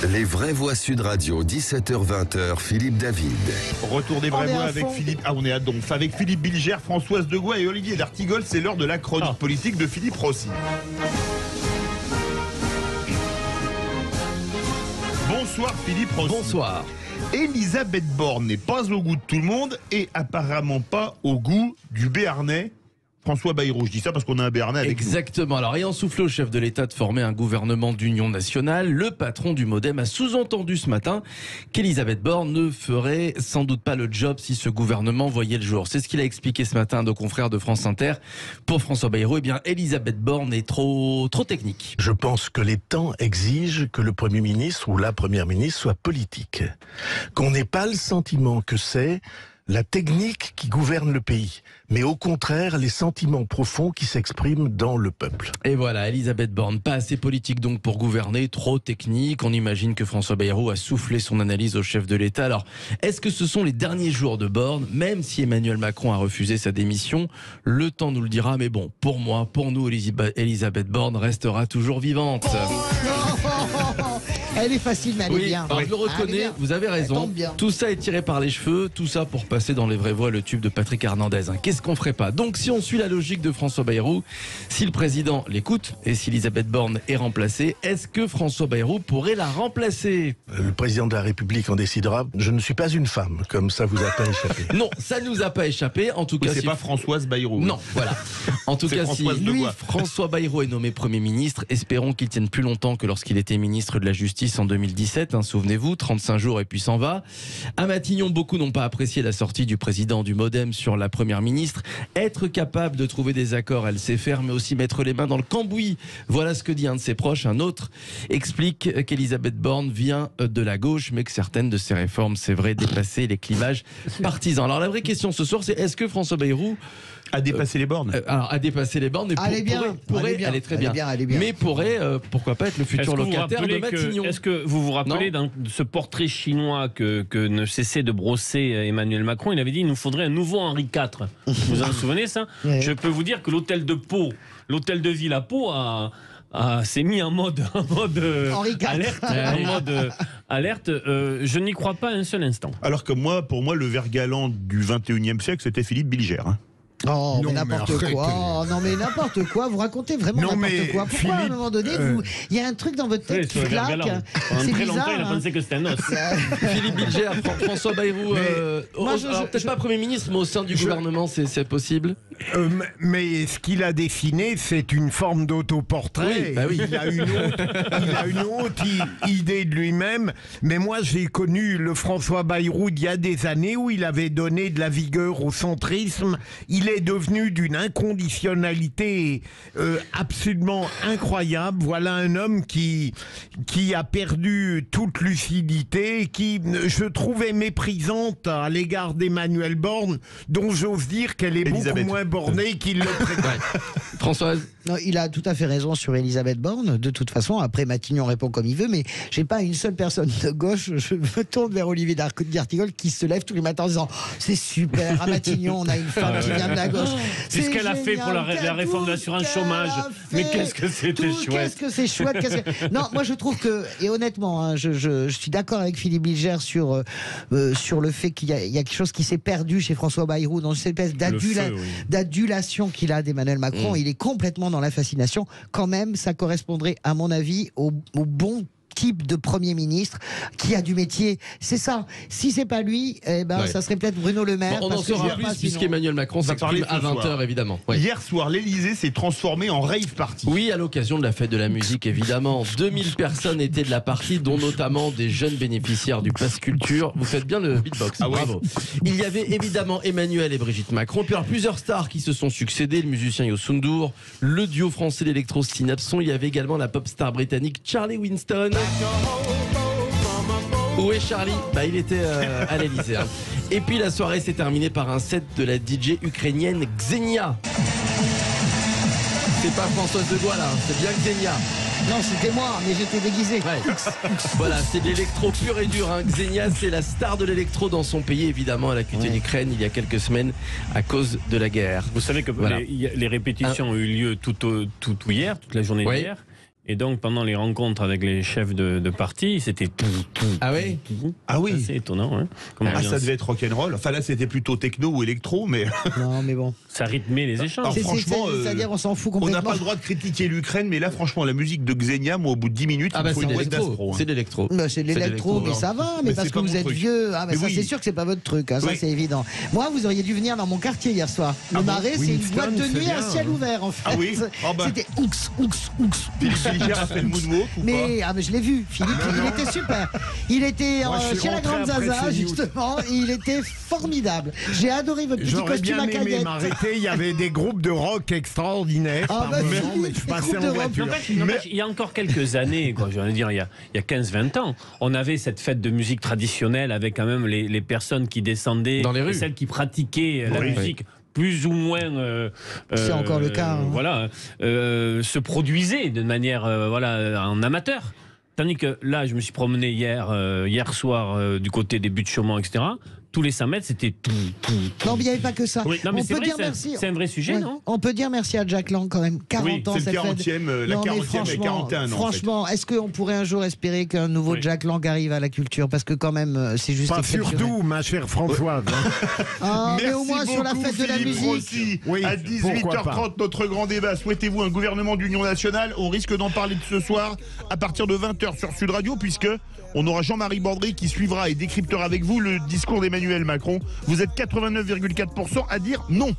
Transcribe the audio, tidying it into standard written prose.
Les vraies voix Sud Radio, 17h-20h, Philippe David. Retour des vraies voix avec Philippe. Ah, on est à Donf. Avec Philippe Bilger, Françoise Degois et Olivier d'Artigol. C'est l'heure de la chronique politique de Philippe Rossi. Bonsoir Philippe Rossi. Bonsoir. Elisabeth Borne n'est pas au goût de tout le monde et apparemment pas au goût du Béarnais François Bayrou. Je dis ça parce qu'on a un Béarnais avec Exactement. Alors, ayant soufflé au chef de l'État de former un gouvernement d'union nationale, le patron du MoDem a sous-entendu ce matin qu'Elisabeth Borne ne ferait sans doute pas le job si ce gouvernement voyait le jour. C'est ce qu'il a expliqué ce matin à nos confrères de France Inter. Pour François Bayrou, eh bien, Elisabeth Borne est trop technique. Je pense que les temps exigent que le Premier ministre ou la Première ministre soit politique. Qu'on n'ait pas le sentiment que c'est la technique qui gouverne le pays, mais au contraire les sentiments profonds qui s'expriment dans le peuple. Et voilà, Elisabeth Borne, pas assez politique donc pour gouverner, trop technique. On imagine que François Bayrou a soufflé son analyse au chef de l'État. Alors, est-ce que ce sont les derniers jours de Borne, même si Emmanuel Macron a refusé sa démission? Le temps nous le dira, mais bon, pour moi, pour nous, Elisabeth Borne restera toujours vivante. Elle est facile, mais elle est bien. Alors, je le reconnais, vous avez raison. Tout ça est tiré par les cheveux, tout ça pour passer dans les vraies voix le tube de Patrick Hernandez. Qu'est-ce qu'on ferait pas? Donc, si on suit la logique de François Bayrou, si le président l'écoute et si Elisabeth Borne est remplacée, est-ce que François Bayrou pourrait la remplacer? Le président de la République en décidera. Je ne suis pas une femme, comme ça vous a pas échappé. Non, ça nous a pas échappé. En tout cas, c'est pas Françoise Bayrou. Non, voilà. En tout cas, si François Bayrou est nommé Premier ministre, espérons qu'il tienne plus longtemps que lorsqu'il était ministre de la Justice en 2017. Souvenez-vous, 35 jours et puis s'en va. À Matignon, beaucoup n'ont pas apprécié la sortie du président du MoDem sur la Première ministre. Être capable de trouver des accords, elle sait faire, mais aussi mettre les mains dans le cambouis. Voilà ce que dit un de ses proches. Un autre explique qu'Elisabeth Borne vient de la gauche, mais que certaines de ses réformes, c'est vrai, dépassaient les clivages partisans. Alors la vraie question ce soir, c'est est-ce que François Bayrou a dépassé les bornes? Alors, a dépassé les bornes, elle est bien. Elle est très bien. Mais pourrait, pourquoi pas être le futur locataire de Matignon. Est-ce que vous vous rappelez de ce portrait chinois que ne cessait de brosser Emmanuel Macron? Il avait dit il nous faudrait un nouveau Henri IV. Vous vous en souvenez ça? Oui. Je peux vous dire que l'hôtel de Pau, l'hôtel de ville à Pau s'est mis en mode alerte. Je n'y crois pas un seul instant. Alors que pour moi, le ver galant du 21e siècle, c'était Philippe Bilger. Oh, mais n'importe quoi. Non, mais n'importe quoi. Vous racontez vraiment n'importe quoi. Pourquoi, à un moment donné, il y a un truc dans votre tête qui claque? C'est très longtemps, il a pensé que c'était un os. Philippe Bilger, François Bayrou, peut-être pas Premier ministre, mais au sein du gouvernement, c'est possible? Mais ce qu'il a dessiné, c'est une forme d'autoportrait. Oui. Il a une haute idée de lui-même. Mais moi, j'ai connu le François Bayrou d'il y a des années où il avait donné de la vigueur au centrisme. Il est devenu d'une inconditionnalité absolument incroyable. Voilà un homme qui a perdu toute lucidité, qui, je trouvais méprisante à l'égard d'Emmanuel Borne, dont j'ose dire qu'elle est beaucoup moins bornée qu'il le prétend. Françoise? Non, il a tout à fait raison sur Elisabeth Borne. De toute façon, après Matignon répond comme il veut, mais j'ai pas une seule personne de gauche. Je me tourne vers Olivier d'Artigol qui se lève tous les matins en disant c'est super, à Matignon on a une femme qui vient de la gauche. C'est ce qu'elle a fait pour la réforme de l'assurance chômage. Mais qu'est-ce que c'était chouette. Qu'est-ce que c'est chouette. Non, moi je trouve que, et honnêtement, je suis d'accord avec Philippe Bilger sur le fait qu'il y a quelque chose qui s'est perdu chez François Bayrou dans cette espèce d'adulation qu'il a d'Emmanuel Macron. Il est complètement dans la fascination. Quand même, ça correspondrait, à mon avis, au bon type de Premier ministre qui a du métier. C'est ça. Si c'est pas lui, ça serait peut-être Bruno Le Maire. On en saura plus puisqu'Emmanuel Macron s'exprime à 20h, évidemment. Hier soir, l'Élysée s'est transformé en rave party. Oui, à l'occasion de la fête de la musique, évidemment. 2000 personnes étaient de la partie, dont notamment des jeunes bénéficiaires du Pass Culture. Vous faites bien le beatbox. Bravo. Il y avait évidemment Emmanuel et Brigitte Macron, puis alors plusieurs stars qui se sont succédés, le musicien Youssou N'Dour, le duo français d'électro Synapson. Il y avait également la pop star britannique Charlie Winston. Où est Charlie? Il était à l'Élysée. Et puis la soirée s'est terminée par un set de la DJ ukrainienne Xenia. C'est pas Françoise Degois là, c'est bien Xenia. Non, c'était moi, mais j'étais déguisé. Voilà, c'est de l'électro pur et dur. Xenia, c'est la star de l'électro dans son pays. Évidemment, elle a quitté l'Ukraine il y a quelques semaines à cause de la guerre. Vous savez que les répétitions ont eu lieu tout hier, toute la journée d'hier. Et donc, pendant les rencontres avec les chefs de parti, c'était... Ah oui. Ah oui. C'est étonnant. Hein. Ça devait être rock'n'roll. Enfin là, c'était plutôt techno ou électro, mais... Non, mais bon. Ça rythmait les échanges. Alors, franchement, c'est-à-dire on s'en fout on complètement. n'a pas le droit de critiquer l'Ukraine, mais là, franchement, la musique de Xenia, moi, au bout de 10 minutes, il me faut une boîte d'astro. C'est de l'électro. Bah, c'est de l'électro, mais ça va, mais parce c'est que pas vous mon êtes truc. vieux. Ah, mais ça, oui. c'est sûr que c'est pas votre truc, hein, ça, Oui. c'est évident. Moi, vous auriez dû venir dans mon quartier hier soir. Le Marais, c'est une Winston, boîte de c'est nuit à bien, ciel hein. ouvert, en fait. Ah oui. Ah bah. C'était oux. Philippe Bilger a fait le moonwalk ou pas? Mais je l'ai vu, Philippe, il était super. Il était Moi, je suis chez la rentré Grande après Zaza, CNews. justement. Il était formidable. J'ai adoré votre petit J'aurais costume bien à aimé caillette. m'arrêter. Il y avait des groupes de rock extraordinaires. Ah, par bah, moment, si, mais je des passais groupes de en rock. voiture. N'empêche, il y a encore quelques années, quoi, je veux dire, il y a 15-20 ans, on avait cette fête de musique traditionnelle avec quand même les personnes qui descendaient, dans les rues, celles qui pratiquaient la Oui. musique. Plus ou moins, C'est encore le cas, hein. voilà, se produisaient de manière, en amateur. Tandis que là, je me suis promené hier soir du côté des buttes de Chaumont, etc. Tous les 100 mètres, c'était tout. Non, mais il n'y avait pas que ça. Oui, non, mais On c'est peut vrai, dire merci. c'est un vrai sujet, Ouais. non? On peut dire merci à Jack Lang quand même. 40 ans, c'est le cette 40e, fête. la Non, mais 40e et 41 ans. Franchement, est-ce qu'on pourrait un jour espérer qu'un nouveau Oui. Jack Lang arrive à la culture? Parce que quand même, c'est juste Pas exceptionnel. surtout, ma chère Françoise. Ah, mais au moins sur la beaucoup, fête de la Philippe musique. Rossi. Oui, À pourquoi 18h30, notre grand débat. Souhaitez-vous un gouvernement d'union nationale? On risque d'en parler de ce soir à partir de 20h sur Sud Radio, puisque on aura Jean-Marie Bordry qui suivra et décryptera avec vous le discours d'Emmanuel Macron. Vous êtes 89,4% à dire non.